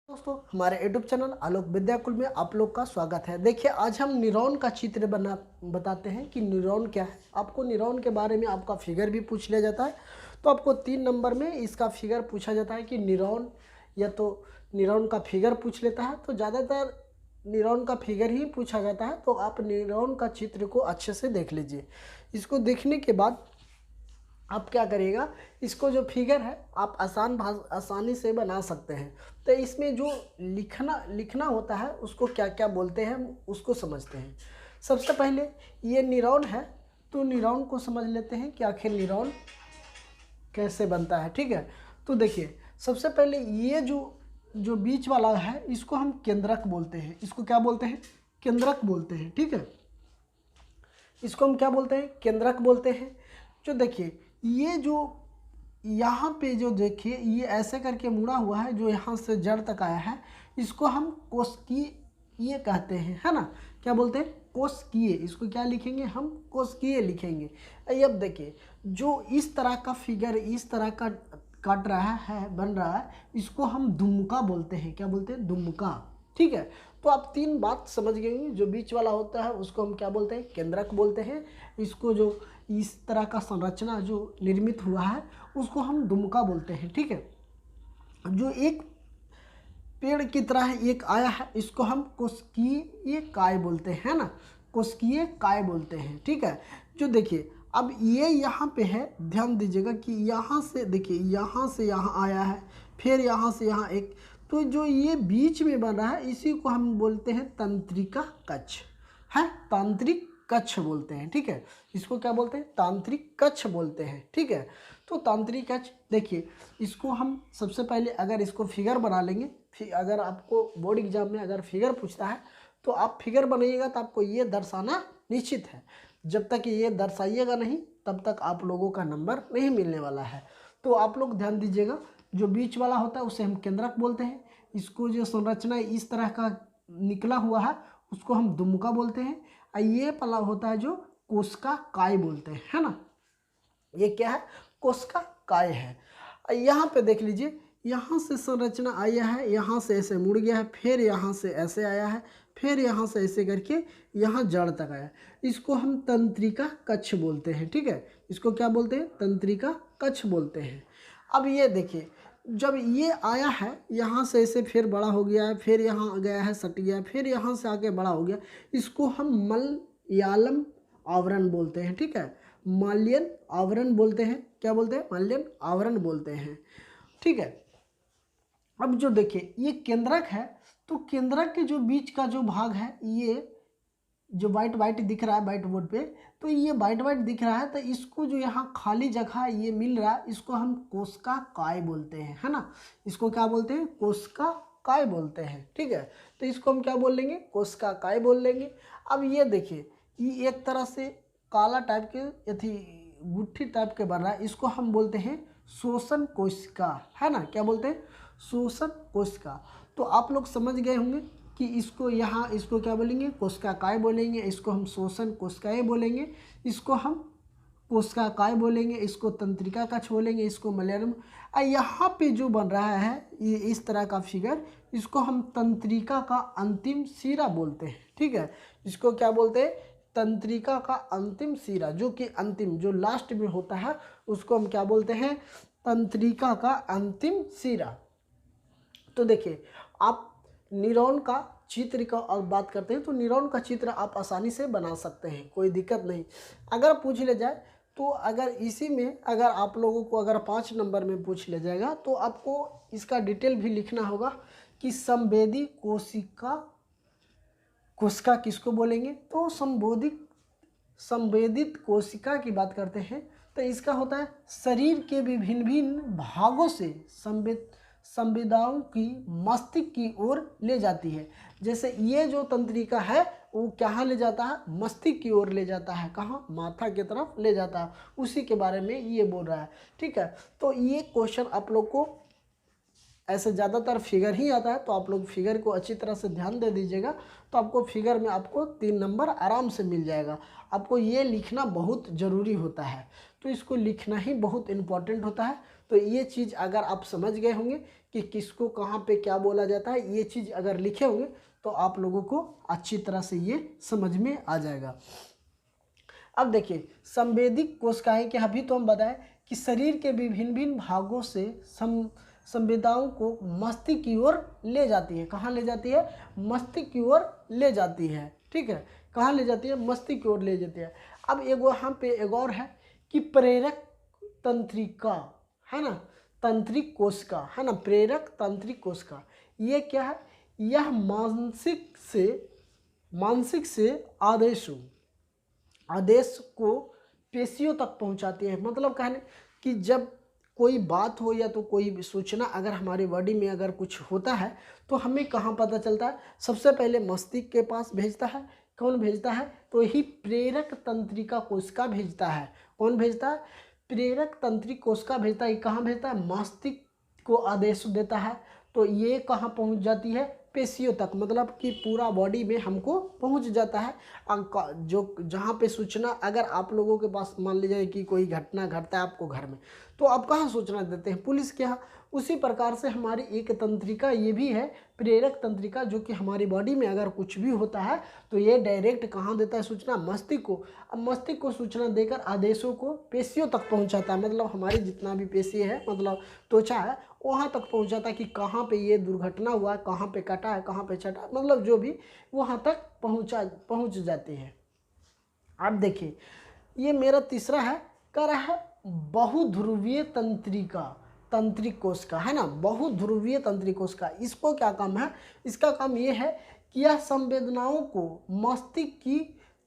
दोस्तों हमारे YouTube channel आलोक विद्याकुल में आप लोग का स्वागत है। देखिए आज हम न्यूरॉन का चित्र बताते हैं कि न्यूरॉन क्या है। आपको न्यूरॉन के बारे में आपका फिगर भी पूछ लिया जाता है, तो आपको 3 नंबर में इसका फिगर पूछा जाता है कि न्यूरॉन या तो न्यूरॉन का फिगर पूछ लेता है, तो ज़्यादातर न्यूरॉन का फिगर ही पूछा जाता है। तो आप न्यूरॉन का चित्र को अच्छे से देख लीजिए। इसको देखने के बाद आप क्या करिएगा, इसको जो फिगर है आप आसानी से बना सकते हैं। तो इसमें जो लिखना होता है उसको क्या क्या बोलते हैं उसको समझते हैं। सबसे पहले ये न्यूरॉन है, तो न्यूरॉन को समझ लेते हैं कि आखिर न्यूरॉन कैसे बनता है। ठीक है, तो देखिए सबसे पहले ये जो बीच वाला है इसको हम केंद्रक बोलते हैं। इसको क्या बोलते हैं? केंद्रक बोलते हैं। ठीक है, इसको हम क्या बोलते हैं? केंद्रक बोलते हैं। जो देखिए ये जो यहाँ पे जो देखिए ये ऐसे करके मुड़ा हुआ है, जो यहाँ से जड़ तक आया है, इसको हम कोशिकीय कहते हैं, है ना। क्या बोलते हैं? कोशिकीय। इसको क्या लिखेंगे हम? कोशिकीय लिखेंगे। अब देखिए जो इस तरह का फिगर इस तरह का काट रहा है, बन रहा है, इसको हम दुमका बोलते हैं। क्या बोलते हैं? दुमका। ठीक है, तो आप 3 बात समझ गए होंगे। जो बीच वाला होता है उसको हम क्या बोलते हैं? केंद्रक बोलते हैं। इसको जो इस तरह का संरचना जो निर्मित हुआ है उसको हम दुमका बोलते हैं। ठीक है, जो एक पेड़ की तरह एक आया है इसको हम कोशिकीय काय बोलते हैं, है ना। कोशिकीय काय बोलते हैं। ठीक है, जो देखिए अब ये यहाँ पे है, ध्यान दीजिएगा कि यहाँ से देखिए यहाँ से यहाँ आया है, फिर यहाँ से यहाँ एक, तो जो ये बीच में बन रहा है इसी को हम बोलते हैं तंत्रिका कक्ष, है तांत्रिक कक्ष बोलते हैं। ठीक है, इसको क्या बोलते हैं? तांत्रिक कक्ष बोलते हैं। ठीक है, तो तांत्रिक कक्ष देखिए इसको हम सबसे पहले अगर इसको फिगर बना लेंगे, फिर अगर आपको बोर्ड एग्जाम में अगर फिगर पूछता है तो आप फिगर बनाइएगा तो आपको ये दर्शाना निश्चित है। जब तक ये दर्शाइएगा नहीं तब तक आप लोगों का नंबर नहीं मिलने वाला है। तो आप लोग ध्यान दीजिएगा, जो बीच वाला होता है उसे हम केंद्रक बोलते हैं। इसको जो संरचना इस तरह का निकला हुआ है उसको हम दुमका बोलते हैं। और ये वाला होता है जो कोशिका काय बोलते हैं, है ना। ये क्या है? कोशिका काय है। यहाँ पे देख लीजिए, यहाँ से संरचना आया है, यहाँ से ऐसे मुड़ गया है, फिर यहाँ से ऐसे आया है, फिर यहाँ से ऐसे करके यहाँ जड़ तक आया। इसको हम तंत्रिका कक्ष बोलते हैं। ठीक है, इसको क्या बोलते हैं? तंत्रिका कक्ष बोलते हैं। अब ये देखिए जब ये आया है यहाँ से ऐसे फिर बड़ा हो गया है, फिर यहाँ गया है सट गया, फिर यहाँ से आके बड़ा हो गया, इसको हम मलयालम आवरण बोलते हैं। ठीक है, मालयन आवरण बोलते हैं। क्या बोलते हैं? मालयन आवरण बोलते हैं। ठीक है, अब जो देखिए ये केंद्रक है, तो केंद्रक के जो बीच का जो भाग है, ये जो वाइट वाइट दिख रहा है वाइट बोर्ड पे, तो ये वाइट वाइट दिख रहा है, तो इसको जो यहाँ खाली जगह ये मिल रहा है इसको हम कोशिका काय बोलते हैं, है ना। इसको क्या बोलते हैं? कोशिका काय बोलते हैं। ठीक है, तो इसको हम क्या बोल लेंगे? कोशिका काय बोल लेंगे। अब ये देखिए ये एक तरह से काला टाइप के यथी गुट्ठी टाइप के बन रहा है, इसको हम बोलते हैं शोषण कोशिका, है ना। क्या बोलते हैं? शोषण कोशिका। तो आप लोग समझ गए होंगे कि इसको यहाँ इसको क्या बोलेंगे? कोशिका काय बोलेंगे। इसको हम शोषण कोशिकाएं बोलेंगे। इसको हम कोशिका काय बोलेंगे। इसको तंत्रिका कक्ष बोलेंगे। इसको मलयालम। यहाँ पे जो बन रहा है ये इस तरह का फिगर, इसको हम तंत्रिका का अंतिम सिरा बोलते हैं। ठीक है, इसको क्या बोलते हैं? तंत्रिका का अंतिम सिरा, जो कि अंतिम जो लास्ट में होता है उसको हम क्या बोलते हैं? तंत्रिका का अंतिम सिरा। तो देखिए आप न्यूरॉन का चित्र का और बात करते हैं, तो न्यूरॉन का चित्र आप आसानी से बना सकते हैं, कोई दिक्कत नहीं। अगर पूछ ले जाए तो अगर इसी में अगर आप लोगों को अगर 5 नंबर में पूछ ले जाएगा तो आपको इसका डिटेल भी लिखना होगा कि संवेदी कोशिका किसको बोलेंगे। तो संवेदित कोशिका की बात करते हैं तो इसका होता है शरीर के विभिन्न भिन्न भागों से संवेदनाओं की मस्तिष्क की ओर ले जाती है। जैसे ये जो तंत्रिका है वो कहाँ ले जाता है? मस्तिष्क की ओर ले जाता है। कहाँ? माथा की तरफ ले जाता है। उसी के बारे में ये बोल रहा है। ठीक है, तो ये क्वेश्चन आप लोग को ऐसे ज़्यादातर फिगर ही आता है, तो आप लोग फिगर को अच्छी तरह से ध्यान दे दीजिएगा, तो आपको फिगर में आपको 3 नंबर आराम से मिल जाएगा। आपको ये लिखना बहुत ज़रूरी होता है, तो इसको लिखना ही बहुत इम्पॉर्टेंट होता है। तो ये चीज़ अगर आप समझ गए होंगे कि किसको कहाँ पे क्या बोला जाता है, ये चीज़ अगर लिखे होंगे तो आप लोगों को अच्छी तरह से ये समझ में आ जाएगा। अब देखिए संवेदिक कोशिकाएं कि अभी तो हम बताएं कि शरीर के विभिन्न भिन्न भागों से संवेदनाओं को मस्तिष्क की ओर ले जाती है। कहाँ ले जाती है? मस्तिष्क की ओर ले जाती है। ठीक है, कहाँ ले जाती है? मस्तिष्क की ओर ले जाती है। अब एगो यहाँ पे एक और है कि प्रेरक तंत्रिका है ना, तंत्रिक कोशिका है ना, प्रेरक तंत्रिक कोशिका, ये क्या है? यह मानसिक से आदेश को पेशियों तक पहुंचाती है। मतलब कहने कि जब कोई बात हो या तो कोई सूचना अगर हमारी बॉडी में अगर कुछ होता है तो हमें कहाँ पता चलता है? सबसे पहले मस्तिष्क के पास भेजता है। कौन भेजता है? तो यही प्रेरक तंत्रिका कोशिका भेजता है। कौन भेजता है? प्रेरक तंत्रिक कोशिका भेजता है। कहाँ भेजता है? मस्तिष्क को आदेश देता है। तो ये कहाँ पहुँच जाती है? पेशियों तक, मतलब कि पूरा बॉडी में हमको पहुंच जाता है। जो जहाँ पे सूचना अगर आप लोगों के पास मान लीजिए कि कोई घटना घटता है आपको घर में, तो आप कहाँ सूचना देते हैं? पुलिस के यहाँ। उसी प्रकार से हमारी एक तंत्रिका ये भी है, प्रेरक तंत्रिका, जो कि हमारी बॉडी में अगर कुछ भी होता है तो ये डायरेक्ट कहाँ देता है सूचना? मस्तिष्क को। अब मस्तिष्क को सूचना देकर आदेशों को पेशियों तक पहुँचाता है। मतलब हमारी जितना भी पेशी है, मतलब त्वचा है, वहाँ तक पहुँचाता है कि कहाँ पे ये दुर्घटना हुआ है, कहाँ पे कटा है, कहाँ पे छटा, मतलब जो भी वहाँ तक पहुँच जाती है। अब देखिए ये मेरा तीसरा है, कह रहा है बहुध्रुवीय तंत्रिक कोशिका है ना, बहुध्रुवीय तंत्रिक कोशिका। इसको क्या काम है? इसका काम ये है कि यह संवेदनाओं को मस्तिष्क की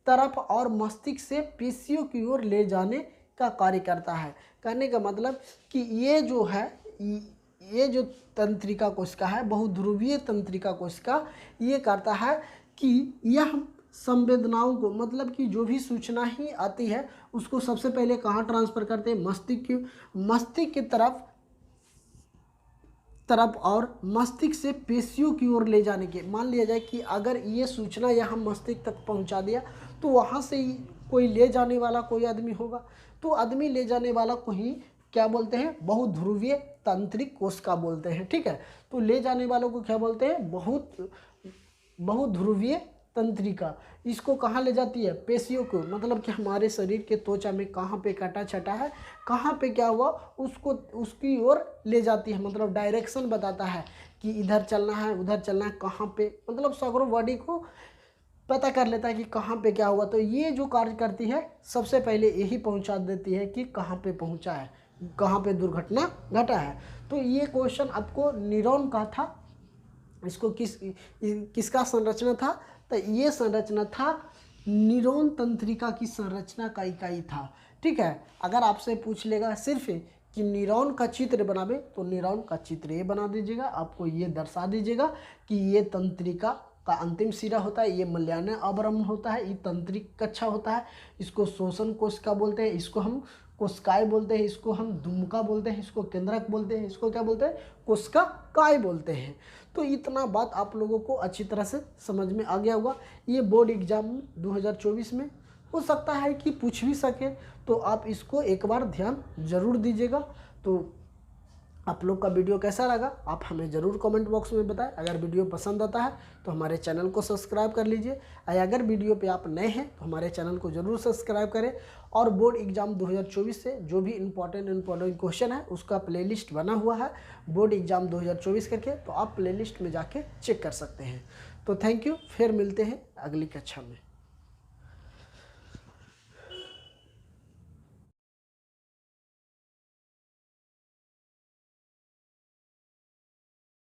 तरफ और मस्तिष्क से पेशियों की ओर ले जाने का कार्य करता है। कहने का मतलब कि ये जो है, ये जो तंत्रिका कोशिका है, बहुध्रुवीय तंत्रिका कोशिका, ये करता है कि यह संवेदनाओं को, मतलब कि जो भी सूचना ही आती है उसको सबसे पहले कहाँ ट्रांसफ़र करते हैं? मस्तिष्क की तरफ और मस्तिष्क से पेशियों की ओर ले जाने के। मान लिया जाए कि अगर ये सूचना यहाँ मस्तिष्क तक पहुँचा दिया तो वहाँ से ही कोई ले जाने वाला कोई आदमी होगा, तो आदमी ले जाने वाला को ही क्या बोलते हैं? बहुध्रुवीय तंत्रिक कोशिका बोलते हैं। ठीक है, तो ले जाने वालों को क्या बोलते हैं? बहुध्रुवीय तंत्रिका। इसको कहाँ ले जाती है? पेशियों को, मतलब कि हमारे शरीर के त्वचा में कहाँ पे कटा छटा है, कहाँ पे क्या हुआ, उसको उसकी ओर ले जाती है। मतलब डायरेक्शन बताता है कि इधर चलना है, उधर चलना है, कहाँ पे, मतलब सगरों बॉडी को पता कर लेता है कि कहाँ पे क्या हुआ। तो ये जो कार्य करती है सबसे पहले यही पहुँचा देती है कि कहाँ पे पहुँचा है, कहाँ पे दुर्घटना घटा है। तो ये क्वेश्चन आपको न्यूरॉन का था। इसको किसका संरचना था? तो ये संरचना था न्यूरॉन तंत्रिका की संरचना का इकाई था। ठीक है, अगर आपसे पूछ लेगा सिर्फ कि न्यूरॉन का चित्र बनावे तो न्यूरॉन का चित्र ये बना दीजिएगा, आपको ये दर्शा दीजिएगा कि ये तंत्रिका का अंतिम सिरा होता है, ये मल्यान अवरम होता है, ये तंत्रिक कक्षा होता है, इसको शोषण कोशिका बोलते हैं, इसको हम कोशिकाएं बोलते हैं, इसको हम दुमका बोलते हैं, इसको केंद्रक बोलते हैं, इसको क्या बोलते हैं? कोशिकाएं बोलते हैं। तो इतना बात आप लोगों को अच्छी तरह से समझ में आ गया होगा। ये बोर्ड एग्जाम 2024 में हो सकता है कि पूछ भी सके, तो आप इसको एक बार ध्यान जरूर दीजिएगा। तो आप लोग का वीडियो कैसा लगा आप हमें ज़रूर कमेंट बॉक्स में बताएं। अगर वीडियो पसंद आता है तो हमारे चैनल को सब्सक्राइब कर लीजिए, और अगर वीडियो पे आप नए हैं तो हमारे चैनल को ज़रूर सब्सक्राइब करें। और बोर्ड एग्जाम 2024 से जो भी इम्पोर्टेंट क्वेश्चन है उसका प्लेलिस्ट बना हुआ है बोर्ड एग्जाम 2024 करके, तो आप प्लेलिस्ट में जाके चेक कर सकते हैं। तो थैंक यू, फिर मिलते हैं अगली कक्षा में।